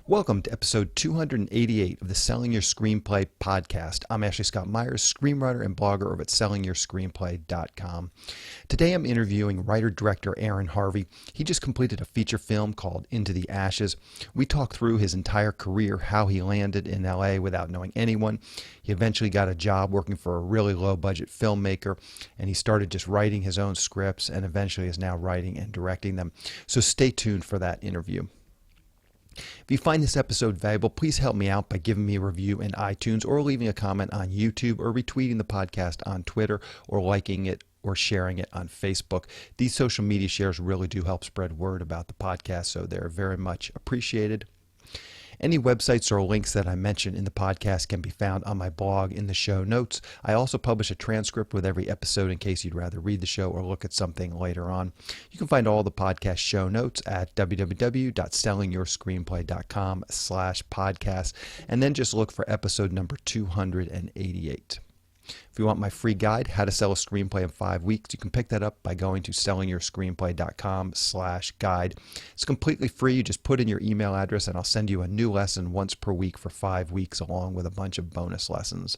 Welcome to episode 288 of the Selling Your Screenplay podcast. I'm Ashley Scott Myers, screenwriter and blogger over at sellingyourscreenplay.com. Today I'm interviewing writer-director Aaron Harvey. He just completed a feature film called Into the Ashes. We talk through his entire career, how he landed in LA without knowing anyone. He eventually got a job working for a really low-budget filmmaker, and he started just writing his own scripts and eventually is now writing and directing them. So stay tuned for that interview. If you find this episode valuable, please help me out by giving me a review in iTunes or leaving a comment on YouTube or retweeting the podcast on Twitter or liking it or sharing it on Facebook. These social media shares really do help spread word about the podcast, so they're very much appreciated. Any websites or links that I mention in the podcast can be found on my blog in the show notes. I also publish a transcript with every episode in case you'd rather read the show or look at something later on. You can find all the podcast show notes at www.sellingyourscreenplay.com/podcast, and then just look for episode number 288. If you want my free guide, How to Sell a Screenplay in 5 Weeks, you can pick that up by going to sellingyourscreenplay.com/guide. It's completely free. You just put in your email address and I'll send you a new lesson once per week for 5 weeks along with a bunch of bonus lessons.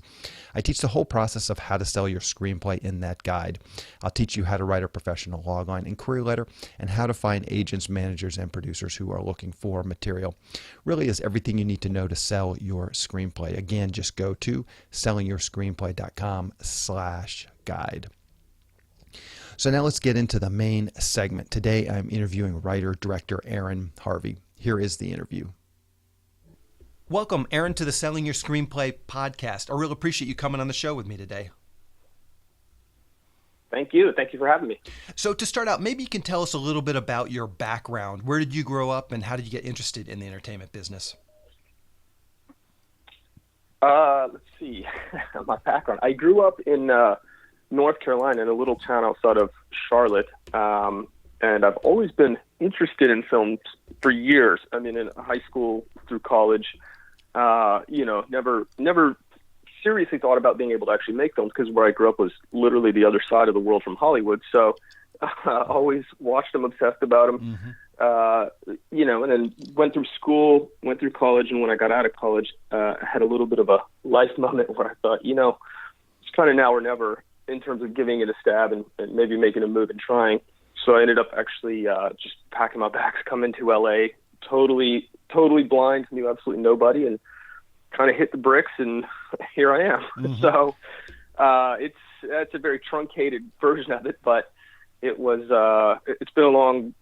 I teach the whole process of how to sell your screenplay in that guide. I'll teach you how to write a professional logline and query letter and how to find agents, managers, and producers who are looking for material. Really is everything you need to know to sell your screenplay. Again, just go to sellingyourscreenplay.com/guide. So now let's get into the main segment. Today I'm interviewing writer-director Aaron Harvey. Here is the interview. Welcome, Aaron, to the Selling Your Screenplay podcast. I really appreciate you coming on the show with me today. Thank you. Thank you for having me. So to start out, maybe you can tell us a little bit about your background. Where did you grow up and how did you get interested in the entertainment business? Let's see. My background. I grew up in North Carolina in a little town outside of Charlotte, and I've always been interested in films for years. I mean, in high school through college, never seriously thought about being able to actually make films because where I grew up was literally the other side of the world from Hollywood. So always watched them, obsessed about them. Mm-hmm. And then went through school, went through college, and when I got out of college, I had a little bit of a life moment where I thought, it's kind of now or never in terms of giving it a stab and maybe making a move and trying. So I ended up actually just packing my bags, coming to LA, totally blind, knew absolutely nobody, and kind of hit the bricks, and here I am. Mm-hmm. So it's a very truncated version of it, but it was it's been a long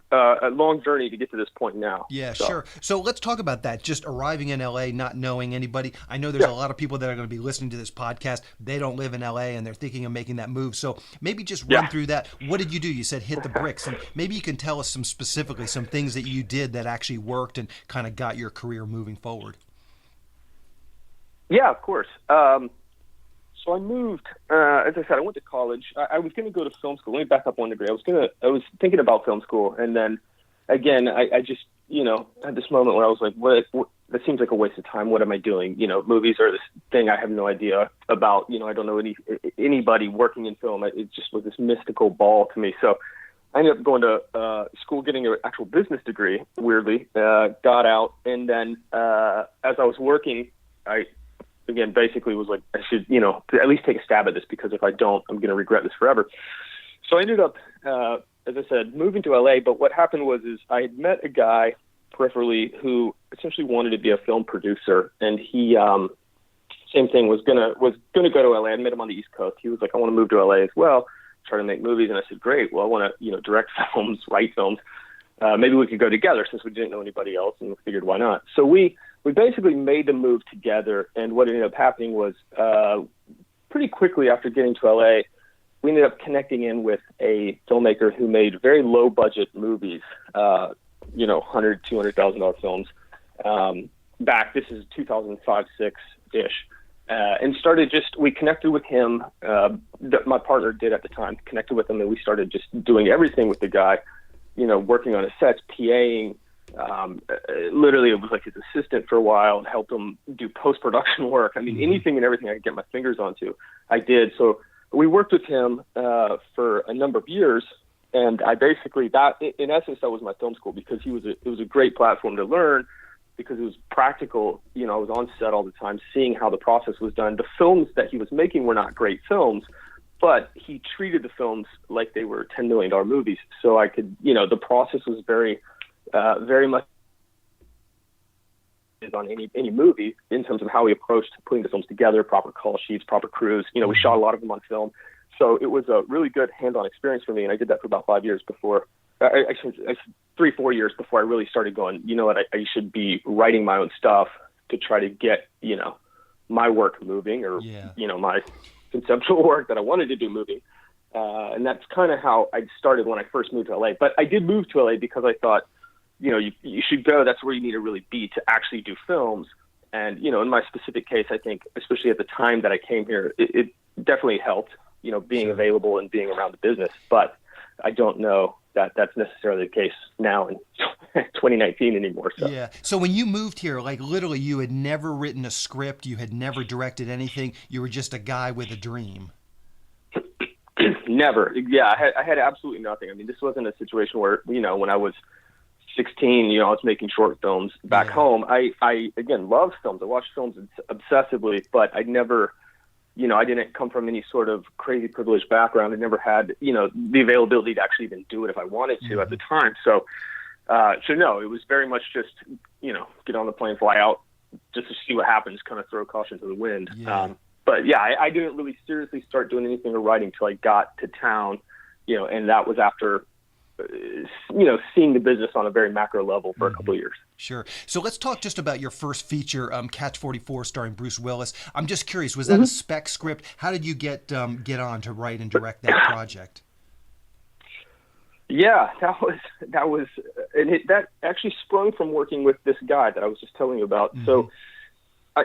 journey to get to this point now. Yeah, sure. So let's talk about that. Just arriving in LA, not knowing anybody. I know there's a lot of people that are going to be listening to this podcast. They don't live in LA and they're thinking of making that move. So maybe just run through that. What did you do? You said hit the bricks, and maybe you can tell us some things that you did that actually worked and kind of got your career moving forward. Yeah, of course. So I moved, as I said, I went to college. I was going to go to film school. Let me back up one degree. I was thinking about film school. And then again, I just, had this moment where I was like, what, that seems like a waste of time. What am I doing? Movies are this thing I have no idea about. I don't know anybody working in film. It just was this mystical ball to me. So I ended up going to school, getting an actual business degree, weirdly, got out. And then as I was working, basically was like, I should, at least take a stab at this because if I don't, I'm going to regret this forever. So I ended up, as I said, moving to LA. But what happened was I had met a guy peripherally who essentially wanted to be a film producer. And he, same thing, was going to go to LA. I met him on the East Coast. He was like, I want to move to LA as well, try to make movies. And I said, great. Well, I want to, direct films, write films. Maybe we could go together since we didn't know anybody else, and we figured why not. So we basically made the move together, and what ended up happening was pretty quickly after getting to LA, we ended up connecting in with a filmmaker who made very low-budget movies, $100,000, $200,000 films. This is 2005, 6-ish, and we connected with him, my partner did at the time, connected with him, and we started just doing everything with the guy, working on his sets, PAing. Literally, it was like his assistant for a while and helped him do post-production work. I mean, anything and everything I could get my fingers onto, I did. So we worked with him for a number of years, and I basically, in essence, that was my film school because it was a great platform to learn because it was practical. You know, I was on set all the time, seeing how the process was done. The films that he was making were not great films, but he treated the films like they were $10 million movies. So I could, you know, the process was very much on any movie in terms of how he approached putting the films together, proper call sheets, proper crews. You know, we shot a lot of them on film. So it was a really good hands-on experience for me. And I did that for about 5 years before, actually 3-4 years before I really started going, you know what, I should be writing my own stuff to try to get, you know, my work moving, or, you know, my conceptual work that I wanted to do moving. And that's kind of how I started when I first moved to LA. But I did move to LA because I thought, you know, you should go. That's where you need to really be to actually do films. And, you know, in my specific case, I think, especially at the time that I came here, it definitely helped, you know, being available and being around the business. But I don't know that that's necessarily the case now in 2019 anymore. So. Yeah. So when you moved here, like literally you had never written a script, you had never directed anything. You were just a guy with a dream. Never. Yeah. I had absolutely nothing. I mean, this wasn't a situation where, you know, when I was 16, you know, I was making short films back home. I again, loved films. I watched films obsessively, but I never, you know, I didn't come from any sort of crazy privileged background. I never had, you know, the availability to actually even do it if I wanted to at the time. So no, it was very much just, you know, get on the plane, fly out just to see what happens, kind of throw caution to the wind. Yeah. But yeah, I didn't really seriously start doing anything or writing till I got to town, you know, and that was after, you know, seeing the business on a very macro level for a couple of years. Sure. So let's talk just about your first feature, Catch 44, starring Bruce Willis. I'm just curious, was that a spec script? How did you get on to write and direct that project? Yeah, that was, and that actually sprung from working with this guy that I was just telling you about. So,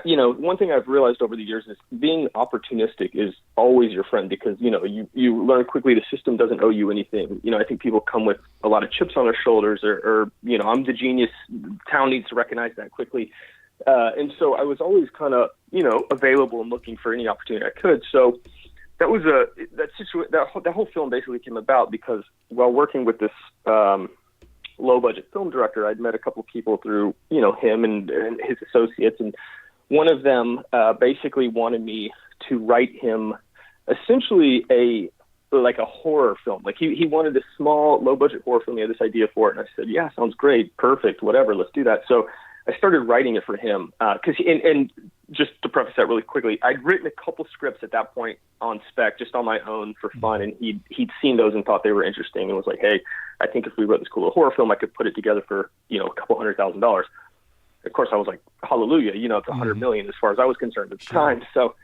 you know, one thing I've realized over the years is being opportunistic is always your friend, because, you know, you learn quickly the system doesn't owe you anything. You know, I think people come with a lot of chips on their shoulders, or you know, I'm the genius. Town needs to recognize that quickly. And so I was always kind of, you know, available and looking for any opportunity I could. So that was that whole film basically came about because while working with this low budget film director, I'd met a couple of people through, you know, him and his associates, and one of them basically wanted me to write him essentially a horror film. Like he wanted a small, low budget horror film. He had this idea for it. And I said, yeah, sounds great. Perfect. Whatever. Let's do that. So I started writing it for him. And just to preface that really quickly, I'd written a couple scripts at that point on spec, just on my own for fun. And he'd seen those and thought they were interesting and was like, hey, I think if we wrote this cool little horror film, I could put it together for, you know, a couple $100,000. Of course, I was like, hallelujah, you know, it's $100 million as far as I was concerned at the time. So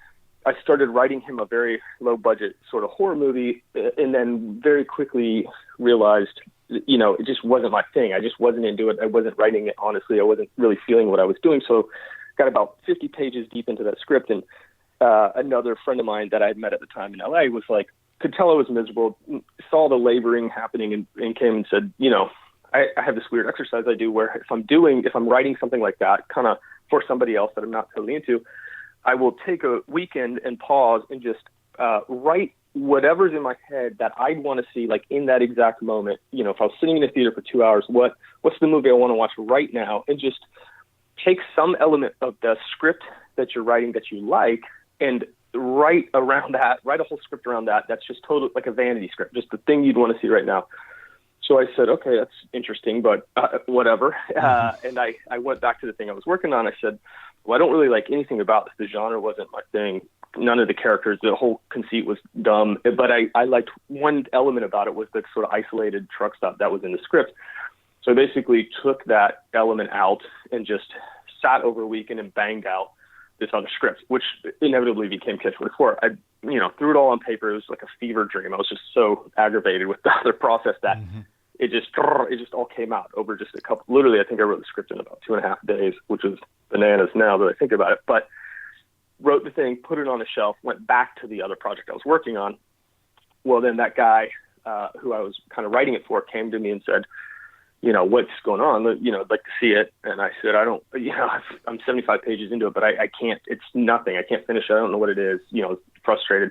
I started writing him a very low budget sort of horror movie, and then very quickly realized, you know, it just wasn't my thing. I just wasn't into it. I wasn't writing it honestly. I wasn't really feeling what I was doing. So got about 50 pages deep into that script, and another friend of mine that I had met at the time in LA was like, could tell I was miserable, saw the laboring happening, and came and said, you know, I have this weird exercise I do where if I'm writing something like that, kind of for somebody else that I'm not totally into, I will take a weekend and pause and just write whatever's in my head that I'd want to see, like in that exact moment. You know, if I was sitting in a theater for 2 hours, what's the movie I want to watch right now? And just take some element of the script that you're writing that you like and write around that, write a whole script around that. That's just total, like a vanity script, just the thing you'd want to see right now. So I said, okay, that's interesting, but whatever. And I went back to the thing I was working on. I said, well, I don't really like anything about this. The genre wasn't my thing. None of the characters, the whole conceit was dumb. But I liked one element about it was the sort of isolated truck stop that was in the script. So I basically took that element out and just sat over a weekend and banged out this other script, which inevitably became Catch 44. I, you know, threw it all on paper. It was like a fever dream. I was just so aggravated with the other process that it just all came out over just a couple. Literally, I think I wrote the script in about 2.5 days, which is bananas now that I think about it. But wrote the thing, put it on a shelf, went back to the other project I was working on. Well, then that guy who I was kind of writing it for came to me and said, you know, what's going on? You know, I'd like to see it. And I said, I don't, you know, I'm 75 pages into it, but I can't, it's nothing. I can't finish it. I don't know what it is, you know, frustrated.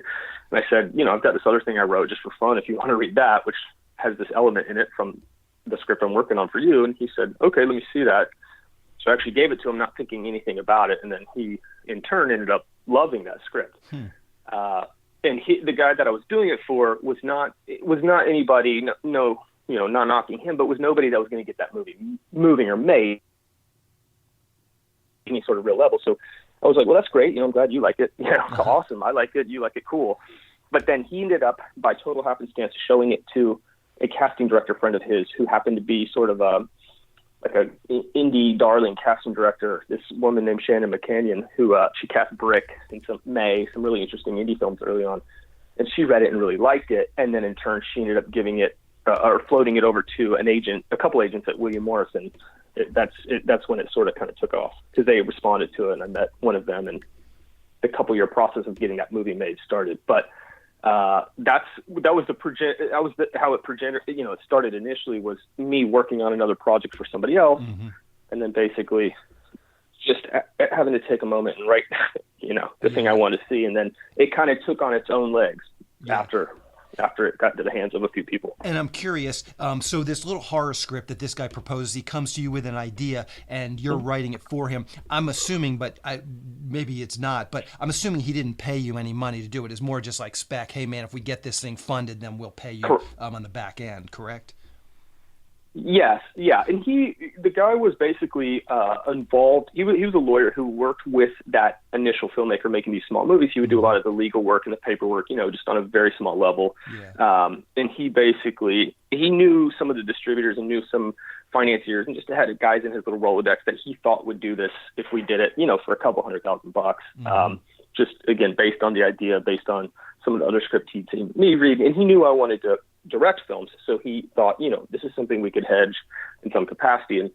And I said, you know, I've got this other thing I wrote just for fun. If you want to read that, which has this element in it from the script I'm working on for you. And he said, okay, let me see that. So I actually gave it to him, not thinking anything about it, and then he, in turn, ended up loving that script. And the guy that I was doing it for was not anybody, no, not knocking him, but was nobody that was going to get that movie moving or made any sort of real level. So I was like, well, that's great. I'm glad you like it. Awesome. I like it. You like it. Cool. But then he ended up, by total happenstance, showing it to a casting director friend of his who happened to be sort of like a indie darling casting director, this woman named Shannon McCanyon, who she cast Brick in some really interesting indie films early on. And she read it and really liked it. And then in turn, she ended up giving it or floating it over to a couple agents at William Morris. And that's when it sort of kind of took off, because they responded to it. And I met one of them, and the couple-year process of getting that movie made started. But how it started initially was me working on another project for somebody else, and then basically just having to take a moment and write, the thing I wanted to see, and then it kind of took on its own legs after it got into the hands of a few people. And I'm curious, so this little horror script that this guy proposes, he comes to you with an idea and you're writing it for him. I'm assuming, but maybe it's not, but I'm assuming he didn't pay you any money to do it. It's more just like spec, hey man, if we get this thing funded, then we'll pay you on the back end, correct? Yes, yeah. And the guy was basically involved. He was a lawyer who worked with that initial filmmaker making these small movies. He would do a lot of the legal work and the paperwork, just on a very small level. Yeah. And he knew some of the distributors and knew some financiers, and just had guys in his little Rolodex that he thought would do this if we did it, for a couple $100,000. Just again, based on the idea, based on some of the other scripts he'd seen me read, and he knew I wanted to direct films, so he thought, this is something we could hedge in some capacity. And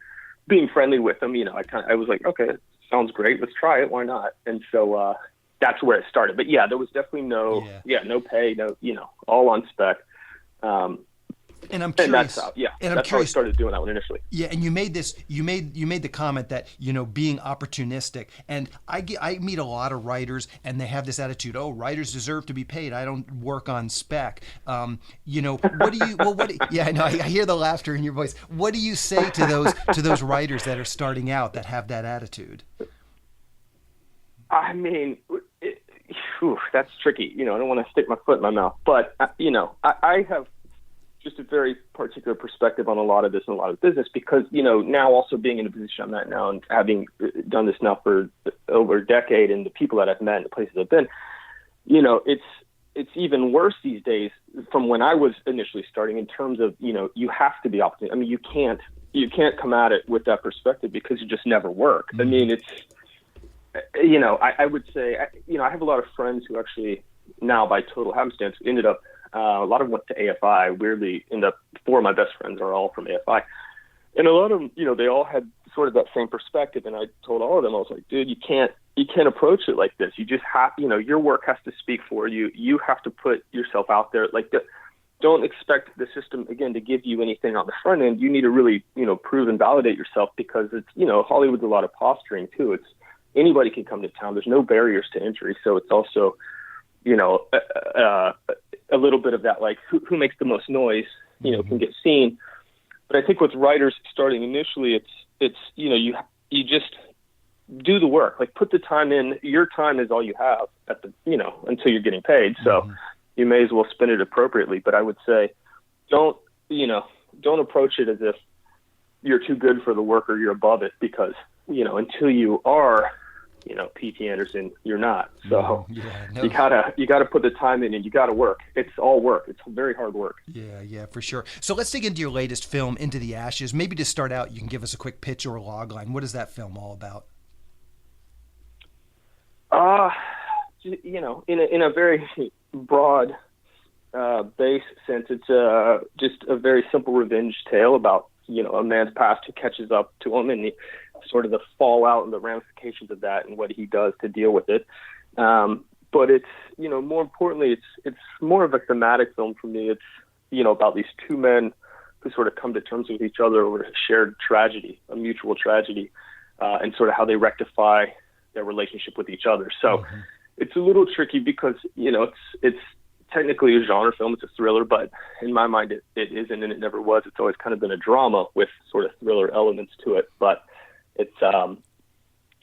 being friendly with him, I was like, okay, sounds great, let's try it, why not? And so that's where it started. But yeah, there was definitely no pay, all on spec. And I'm curious. That's how I started doing that one initially. Yeah, and you made the comment that, being opportunistic. And I meet a lot of writers, and they have this attitude, oh, writers deserve to be paid. I don't work on spec. What do you, yeah, I know, I hear the laughter in your voice. What do you say to those writers that are starting out that have that attitude? I mean, that's tricky. I don't want to stick my foot in my mouth, but, I have just a very particular perspective on a lot of this and a lot of business, because, now also being in a position I'm at now and having done this now for over a decade, and the people that I've met and the places I've been, it's even worse these days from when I was initially starting, in terms of, you have to be optimistic. I mean, you can't come at it with that perspective, because you just never work. I mean, it's, I would say, I have a lot of friends who actually now, by total happenstance, ended up, a lot of them went to AFI. Weirdly, four of my best friends are all from AFI. And a lot of them, they all had sort of that same perspective. And I told all of them, I was like, dude, you can't approach it like this. You just have, your work has to speak for you. You have to put yourself out there. Like, don't expect the system, again, to give you anything on the front end. You need to really, prove and validate yourself, because it's, Hollywood's a lot of posturing too. It's anybody can come to town. There's no barriers to entry. So it's also, a little bit of that, like who makes the most noise, can get seen. But I think with writers starting initially, it's you just do the work, like put the time in. Your time is all you have at the, until you're getting paid. So you may as well spend it appropriately. But I would say, don't approach it as if you're too good for the work or you're above it, because, until you are, P.T. Anderson, you're not. So you gotta put the time in, and you gotta work. It's all work. It's very hard work. Yeah, for sure. So let's dig into your latest film, Into the Ashes. Maybe to start out, you can give us a quick pitch or a log line. What is that film all about? In a very broad base sense, it's just a very simple revenge tale about, a man's past who catches up to him, and sort of the fallout and the ramifications of that and what he does to deal with it. But it's, more importantly, it's more of a thematic film for me. It's, about these two men who sort of come to terms with each other over a shared tragedy, a mutual tragedy, and sort of how they rectify their relationship with each other. So it's a little tricky because, it's technically a genre film. It's a thriller, but in my mind, it isn't, and it never was. It's always kind of been a drama with sort of thriller elements to it. But It's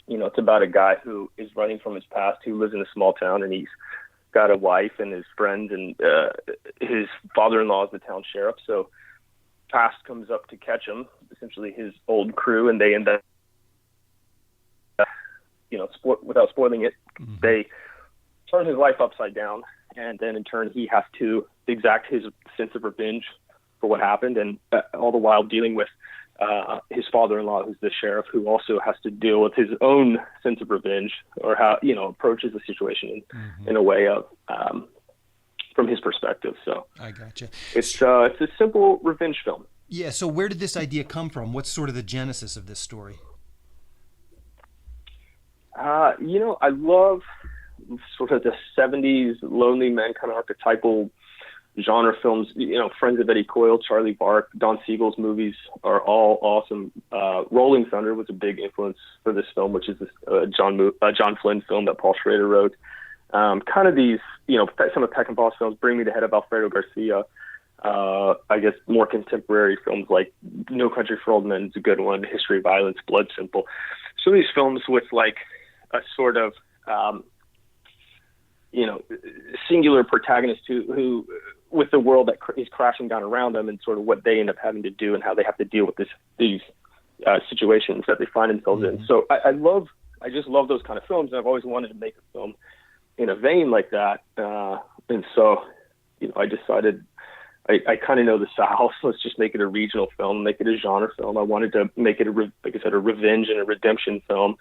it's about a guy who is running from his past, who lives in a small town, and he's got a wife and his friends, and his father-in-law is the town sheriff. So past comes up to catch him, essentially his old crew, and they end up, without spoiling it, they turn his life upside down, and then in turn he has to exact his sense of revenge for what happened, and all the while dealing with his father-in-law, who's the sheriff, who also has to deal with his own sense of revenge, or how approaches the situation in a way of from his perspective. So I gotcha. It's a simple revenge film. Yeah. So where did this idea come from? What's sort of the genesis of this story? I love sort of the 70s lonely man kind of archetypal genre films. Friends of Eddie Coyle, Charlie Bark, Don Siegel's movies are all awesome. Rolling Thunder was a big influence for this film, which is this John Flynn film that Paul Schrader wrote. Kind of these, some of Peckinpah's films, Bring Me the Head of Alfredo Garcia. I guess more contemporary films like No Country for Old Men is a good one, History of Violence, Blood Simple. So these films with like a sort of, singular protagonist who with the world that is crashing down around them, and sort of what they end up having to do and how they have to deal with these situations that they find themselves in. So I just love those kind of films, and I've always wanted to make a film in a vein like that. And so, I decided I kind of know the South. Let's just make it a regional film, make it a genre film. I wanted to make it a revenge and a redemption film.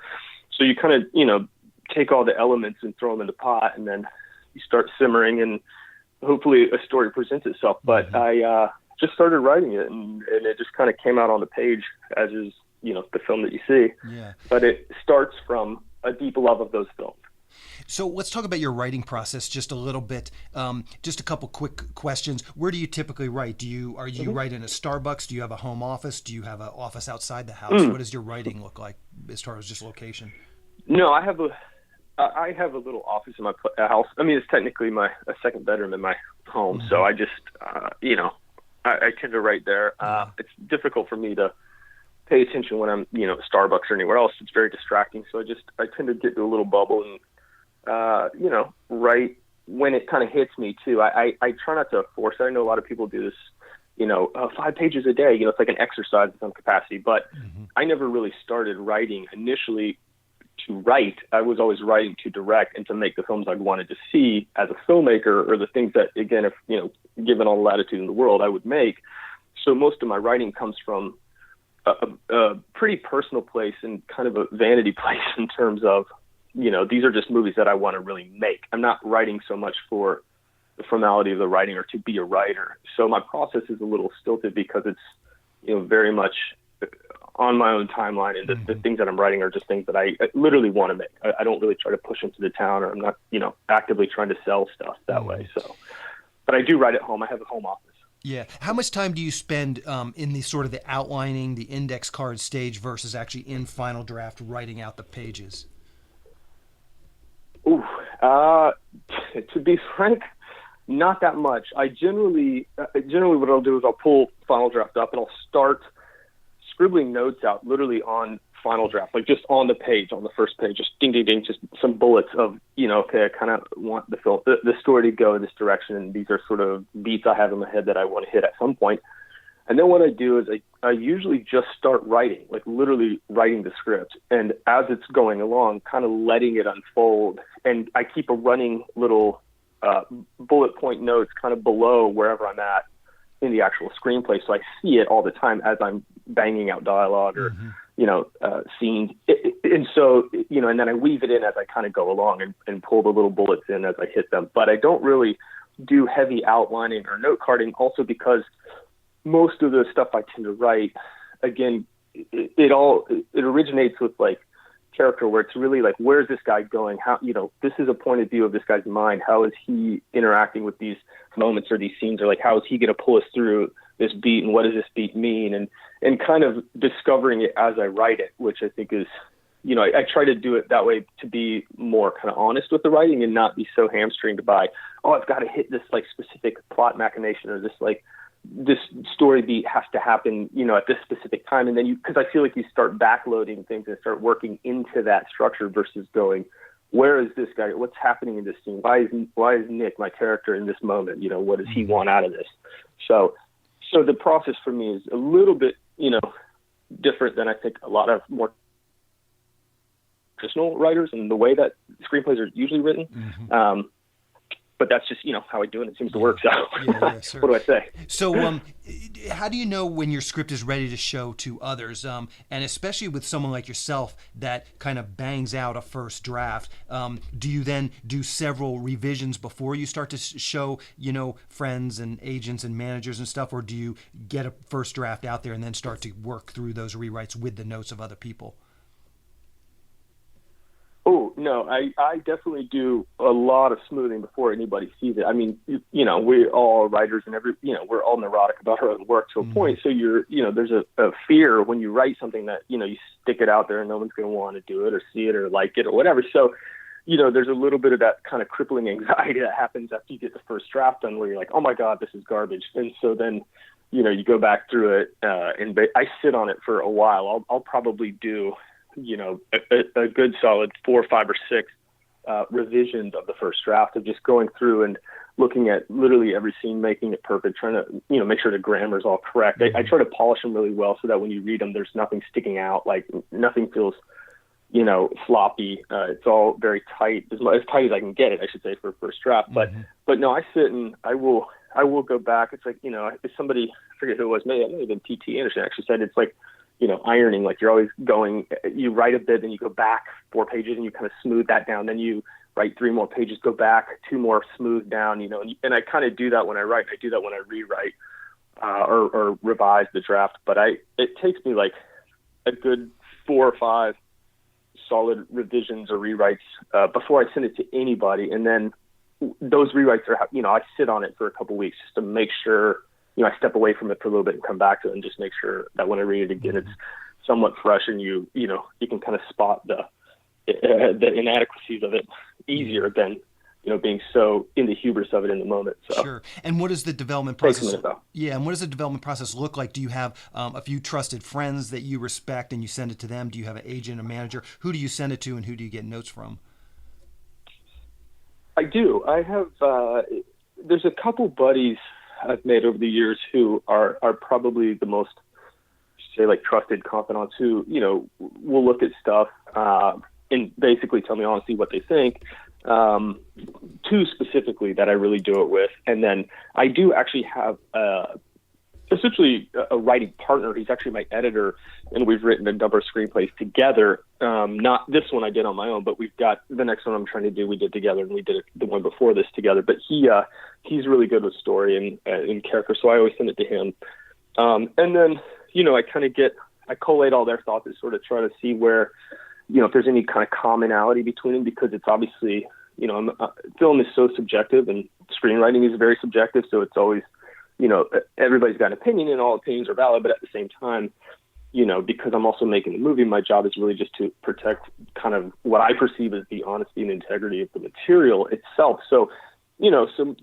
So you kind of, take all the elements and throw them in the pot, and then you start simmering, and hopefully a story presents itself. But I just started writing it, and it just kind of came out on the page, as is, the film that you see. Yeah. But it starts from a deep love of those films. So let's talk about your writing process just a little bit. Just a couple quick questions. Where do you typically write? Are you write in a Starbucks? Do you have a home office? Do you have an office outside the house? What does your writing look like as far as just location? No, I have a little office in my house. I mean, it's technically a second bedroom in my home. So I just, I tend to write there. It's difficult for me to pay attention when I'm, at Starbucks or anywhere else. It's very distracting. So I tend to get into a little bubble and, write when it kind of hits me too. I try not to force it. I know a lot of people do this, 5 pages a day, it's like an exercise in some capacity, but I never really started writing initially to write. I was always writing to direct and to make the films I wanted to see as a filmmaker, or the things that, again, if, given all the latitude in the world, I would make. So most of my writing comes from a pretty personal place and kind of a vanity place in terms of, these are just movies that I want to really make. I'm not writing so much for the formality of the writing or to be a writer. So my process is a little stilted because it's, very much on my own timeline, and the things that I'm writing are just things that I literally want to make. I don't really try to push them to the town, or I'm not, actively trying to sell stuff that way. So, but I do write at home. I have a home office. Yeah. How much time do you spend in the sort of the outlining, the index card stage versus actually in final draft writing out the pages? Ooh, to be frank, not that much. I generally what I'll do is I'll pull final draft up and I'll start scribbling notes out literally on final draft, like just on the page, on the first page, just ding, ding, ding, just some bullets of, okay, I kind of want the story to go in this direction, and these are sort of beats I have in my head that I want to hit at some point. And then what I do is I usually just start writing, like literally writing the script. And as it's going along, kind of letting it unfold. And I keep a running little bullet point notes kind of below wherever I'm at in the actual screenplay. So I see it all the time as I'm banging out dialogue or, scenes. And so, and then I weave it in as I kind of go along and pull the little bullets in as I hit them. But I don't really do heavy outlining or note carding, also because most of the stuff I tend to write, again, it originates with like character, where it's really like, where's this guy going? How, this is a point of view of this guy's mind. How is he interacting with these moments or these scenes? Or like, how is he going to pull us through this beat? And what does this beat mean? And kind of discovering it as I write it, which I think is, I try to do it that way to be more kind of honest with the writing and not be so hamstringed by, I've got to hit this like specific plot machination or this like, this story beat has to happen, at this specific time. And then because I feel like you start backloading things and start working into that structure versus going, where is this guy? What's happening in this scene? Why is Nick, my character, in this moment? What does he want out of this? So the process for me is a little bit, different than I think a lot of more traditional writers and the way that screenplays are usually written. Mm-hmm. But that's just, how I do it. It seems to work. So sure. What do I say? So how do you know when your script is ready to show to others? And especially with someone like yourself that kind of bangs out a first draft, do you then do several revisions before you start to show, friends and agents and managers and stuff? Or do you get a first draft out there and then start to work through those rewrites with the notes of other people? Oh, no, I definitely do a lot of smoothing before anybody sees it. I mean, we're all writers and we're all neurotic about our own work to a point. So there's a fear when you write something that, you stick it out there and no one's going to want to do it or see it or like it or whatever. So, there's a little bit of that kind of crippling anxiety that happens after you get the first draft done where you're like, oh my God, this is garbage. And so then, you go back through it and I sit on it for a while. I'll probably do a good solid 4, 5, or 6 revisions of the first draft of just going through and looking at literally every scene, making it perfect, trying to, make sure the grammar is all correct. I try to polish them really well so that when you read them, there's nothing sticking out, like nothing feels, floppy. It's all very tight, as tight as I can get it, I should say, for a first draft. But no, I sit and I will go back. It's like, if somebody, I forget who it was, maybe it may have been P.T. Anderson actually said, it's like, ironing, like you're always going, you write a bit, then you go back 4 pages and you kind of smooth that down. Then you write 3 more pages, go back 2 more, smooth down, and I kind of do that when I write. I do that when I rewrite or revise the draft. But it takes me like a good 4 or 5 solid revisions or rewrites before I send it to anybody. And then those rewrites are, I sit on it for a couple weeks just to make sure, I step away from it for a little bit and come back to it and just make sure that when I read it again, it's somewhat fresh and you can kind of spot the inadequacies of it easier than, being so in the hubris of it in the moment. So. Sure. And what does the development process? Yeah. And what does the development process look like? Do you have a few trusted friends that you respect and you send it to them? Do you have an agent, a manager? Who do you send it to and who do you get notes from? I do. I have, there's a couple buddies I've made over the years who are probably the most, say, like trusted confidants who, will look at stuff and basically tell me honestly what they think. 2 specifically that I really do it with. And then I do actually have essentially a writing partner. He's actually my editor, and we've written a number of screenplays together. Not this one I did on my own, but we've got the next one I'm trying to do. We did together, and we did the one before this together. But he's really good with story and character, so I always send it to him. And then I collate all their thoughts and sort of try to see where, if there's any kind of commonality between them, because it's obviously, film is so subjective and screenwriting is very subjective, so it's always, everybody's got an opinion and all opinions are valid, but at the same time, because I'm also making the movie, my job is really just to protect kind of what I perceive as the honesty and integrity of the material itself. So,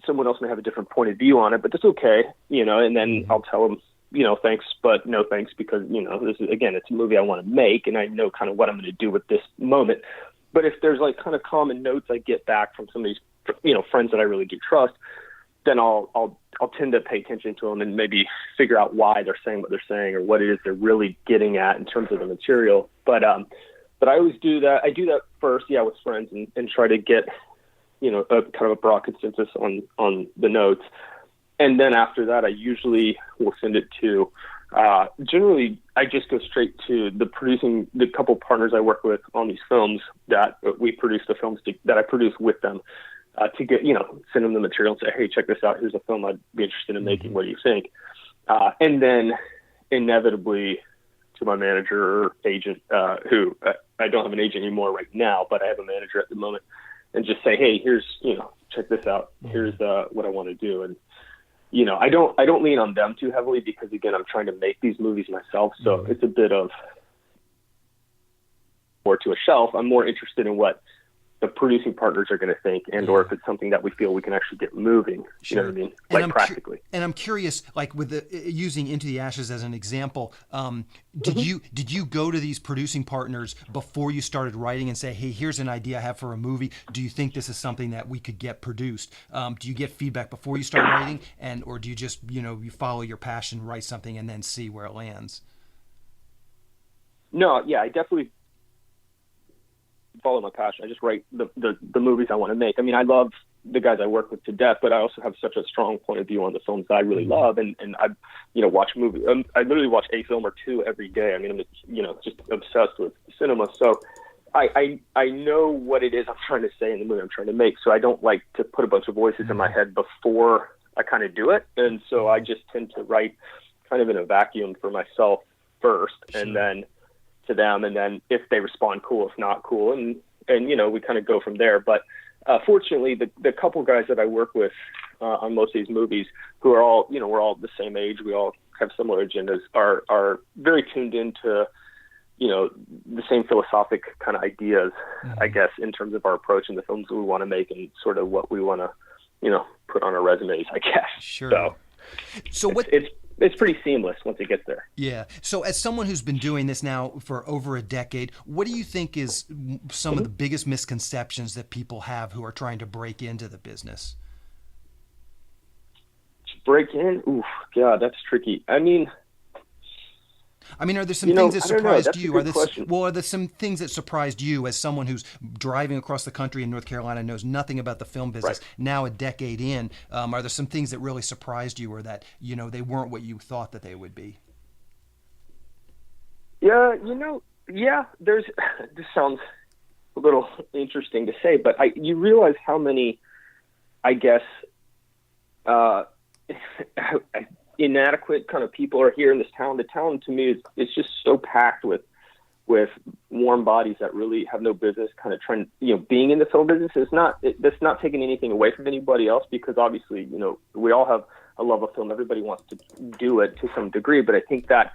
someone else may have a different point of view on it, but that's okay, and then I'll tell them, thanks, but no thanks, because, this is, again, it's a movie I want to make and I know kind of what I'm going to do with this moment. But if there's like kind of common notes I get back from some of these, friends that I really do trust, then I'll tend to pay attention to them and maybe figure out why they're saying what they're saying or what it is they're really getting at in terms of the material. But I always do that. I do that first, with friends and try to get, a kind of a broad consensus on the notes. And then after that, I usually will send it to, generally I just go straight to the couple partners I work with on these films that we produce the films that I produce with them. To get, send them the material and say, hey, check this out. Here's a film I'd be interested in making. What do you think? And then inevitably to my manager or agent, who I don't have an agent anymore right now, but I have a manager at the moment, and just say, hey, here's, check this out. Here's what I want to do. And, I don't lean on them too heavily because, again, I'm trying to make these movies myself. So it's a bit of more to a shelf. I'm more interested in what the producing partners are going to think, and or if it's something that we feel we can actually get moving. Sure. You know what I mean? Like practically. And I'm curious, like with using Into the Ashes as an example, did you go to these producing partners before you started writing and say, hey, here's an idea I have for a movie. Do you think this is something that we could get produced? Do you get feedback before you start writing, or do you just you follow your passion, write something, and then see where it lands? No, yeah, I definitely follow my passion. I just write the movies I want to make. I mean, I love the guys I work with to death, but I also have such a strong point of view on the films that I really love, and I watch movies. I literally watch a film or two every day. I mean, I'm just obsessed with cinema. So I know what it is I'm trying to say in the movie I'm trying to make. So I don't like to put a bunch of voices in my head before I kind of do it, and so I just tend to write kind of in a vacuum for myself first, and then to them, and then if they respond, cool. If not, cool, and we kind of go from there. But fortunately, the couple guys that I work with on most of these movies, who are all we're all the same age, we all have similar agendas, are very tuned into the same philosophic kind of ideas, I guess, in terms of our approach in the films that we want to make and sort of what we want to put on our resumes, I guess. Sure. So what? It's pretty seamless once it gets there. Yeah. So as someone who's been doing this now for over a decade, what do you think is some of the biggest misconceptions that people have who are trying to break into the business? Break in? Oof, God, that's tricky. I mean, are there some things that surprised you? Are there some things that surprised you as someone who's driving across the country in North Carolina, knows nothing about the film business, now a decade in? Are there some things that really surprised you, or that they weren't what you thought that they would be? Yeah, There's. This sounds a little interesting to say, but you realize how many, I guess, inadequate kind of people are here in this town. The town to me is just so packed with warm bodies that really have no business kind of trying, being in the film business. That's not taking anything away from anybody else, because obviously, we all have a love of film. Everybody wants to do it to some degree, but I think that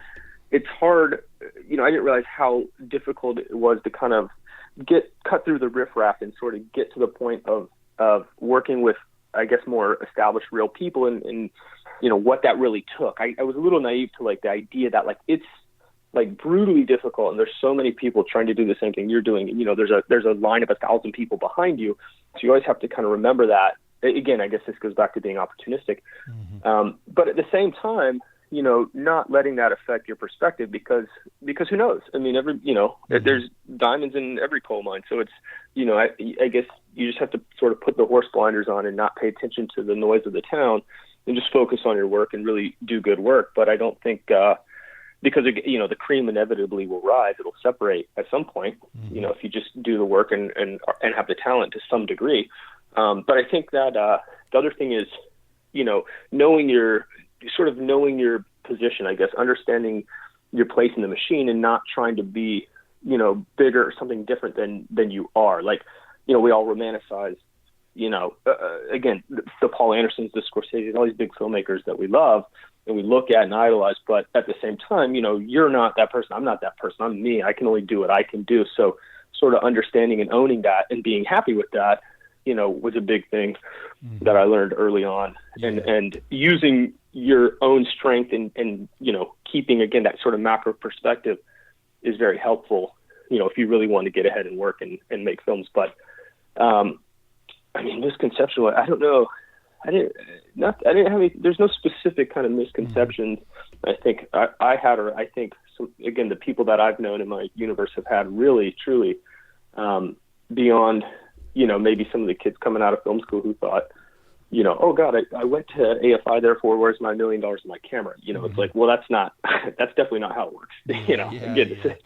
it's hard. I didn't realize how difficult it was to kind of cut through the riffraff and sort of get to the point of working with, I guess, more established real people and what that really took. I was a little naive to the idea that it's brutally difficult, and there's so many people trying to do the same thing you're doing. There's a line of 1,000 people behind you, so you always have to kind of remember that. Again, I guess this goes back to being opportunistic, but at the same time, not letting that affect your perspective, because who knows? I mean, there's diamonds in every coal mine, so it's I guess you just have to sort of put the horse blinders on and not pay attention to the noise of the town, and just focus on your work and really do good work. But I don't think, because the cream inevitably will rise, it'll separate at some point, if you just do the work and have the talent to some degree. But I think that the other thing is, knowing your position, I guess, understanding your place in the machine and not trying to be, bigger or something different than you are. We all romanticize, again, the Paul Andersons, the Scorseses, all these big filmmakers that we love and we look at and idolize. But at the same time, you're not that person. I'm not that person. I'm me. I can only do what I can do. So sort of understanding and owning that and being happy with that, was a big thing that I learned early on. And using your own strength and keeping, again, that sort of macro perspective is very helpful, if you really want to get ahead and work and make films. But, misconception, I don't know. I didn't have any, there's no specific kind of misconceptions. I think I had, or I think, again, the people that I've known in my universe have had really, truly, beyond, maybe some of the kids coming out of film school who thought, oh God, I went to AFI, therefore where's my $1 million in my camera? It's like, well, that's definitely not how it works. The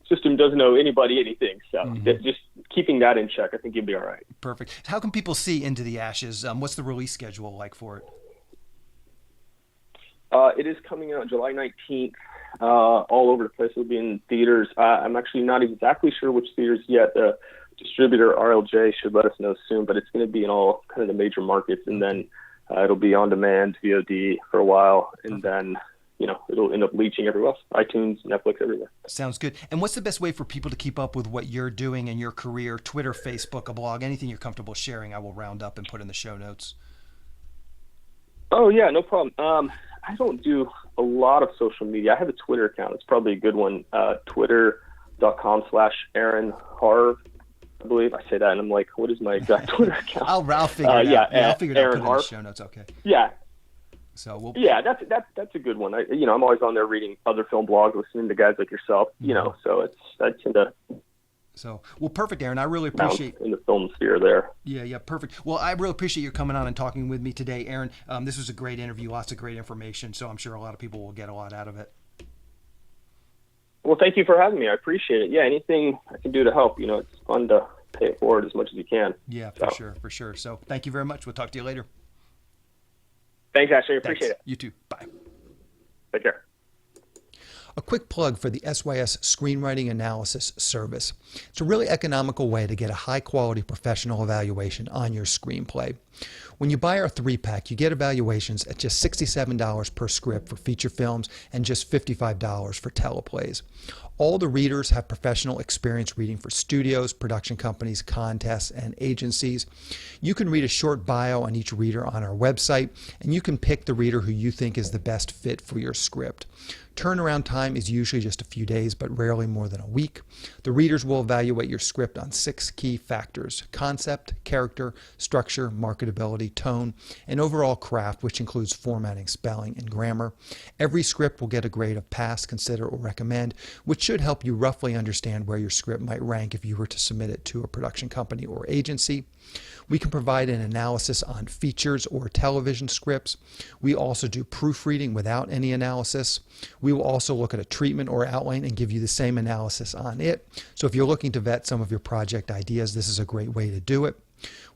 system doesn't know anybody anything. So just keeping that in check, I think you'll be all right. Perfect. How can people see Into the Ashes? What's the release schedule like for it? It is coming out July 19th, all over the place. It'll be in theaters. I'm actually not exactly sure which theaters yet. The distributor RLJ should let us know soon, but it's going to be in all kind of the major markets, and then it'll be on demand VOD for a while, and then it'll end up leaching everywhere else. iTunes, Netflix, everywhere. Sounds good. And what's the best way for people to keep up with what you're doing in your career? Twitter, Facebook, a blog, anything you're comfortable sharing, I will round up and put in the show notes. Oh, yeah, no problem. I don't do a lot of social media. I have a Twitter account. It's probably a good one. Twitter.com/Aaron Harv. I believe I say that, and I'm like, what is my exact Twitter account? I'll figure it out. I'll figure it out. Put it in the show notes. Okay. Yeah. So that's a good one. I'm always on there reading other film blogs, listening to guys like yourself. So I tend to. So, well, perfect, Aaron. I really appreciate in the film sphere there. Yeah, perfect. Well, I really appreciate you coming on and talking with me today, Aaron. This was a great interview, lots of great information. So I'm sure a lot of people will get a lot out of it. Well, thank you for having me. I appreciate it. Yeah, anything I can do to help. It's fun to pay it forward as much as you can. Yeah, for sure. So thank you very much. We'll talk to you later. Thanks, Ashley. I appreciate it. You too. Bye. Take care. A quick plug for the SYS Screenwriting Analysis Service. It's a really economical way to get a high-quality professional evaluation on your screenplay. When you buy our 3-pack, you get evaluations at just $67 per script for feature films and just $55 for teleplays. All the readers have professional experience reading for studios, production companies, contests, and agencies. You can read a short bio on each reader on our website, and you can pick the reader who you think is the best fit for your script. Turnaround time is usually just a few days, but rarely more than a week. The readers will evaluate your script on 6 key factors: concept, character, structure, marketability, tone, and overall craft, which includes formatting, spelling, and grammar. Every script will get a grade of pass, consider, or recommend, which should help you roughly understand where your script might rank if you were to submit it to a production company or agency. We can provide an analysis on features or television scripts. We also do proofreading without any analysis. We will also look at a treatment or outline and give you the same analysis on it. So if you're looking to vet some of your project ideas, this is a great way to do it.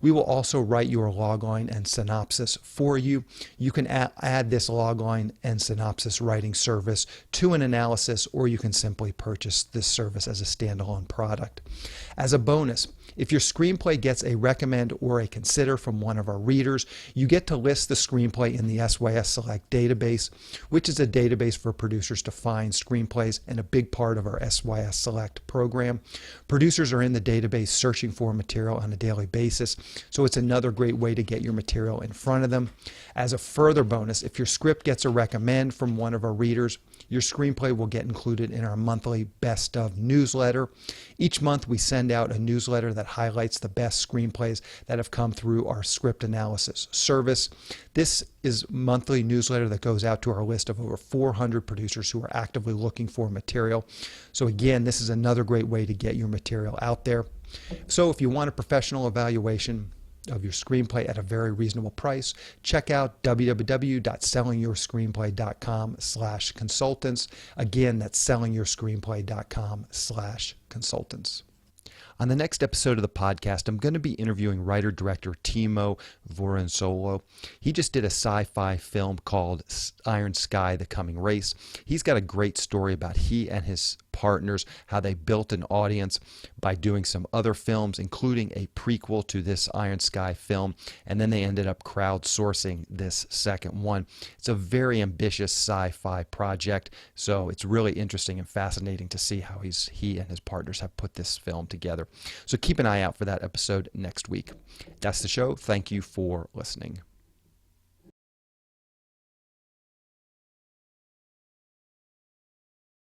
We will also write your logline and synopsis for you. You can add this logline and synopsis writing service to an analysis, or you can simply purchase this service as a standalone product. As a bonus, if your screenplay gets a recommend or a consider from one of our readers, you get to list the screenplay in the SYS Select database, which is a database for producers to find screenplays and a big part of our SYS Select program. Producers are in the database searching for material on a daily basis, so it's another great way to get your material in front of them. As a further bonus, if your script gets a recommend from one of our readers, your screenplay will get included in our monthly Best Of newsletter. Each month we send out a newsletter that highlights the best screenplays that have come through our script analysis service. This is a monthly newsletter that goes out to our list of over 400 producers who are actively looking for material. So again, this is another great way to get your material out there. So if you want a professional evaluation of your screenplay at a very reasonable price, check out www.sellingyourscreenplay.com/consultants. Again, that's sellingyourscreenplay.com/consultants. On the next episode of the podcast, I'm going to be interviewing writer-director Timo Voronsolo. He just did a sci-fi film called Iron Sky: The Coming Race. He's got a great story about he and his partners, how they built an audience by doing some other films, including a prequel to this Iron Sky film, and then they ended up crowdsourcing this second one. It's a very ambitious sci-fi project, so it's really interesting and fascinating to see how he and his partners have put this film together. So keep an eye out for that episode next week. That's the show. Thank you for listening.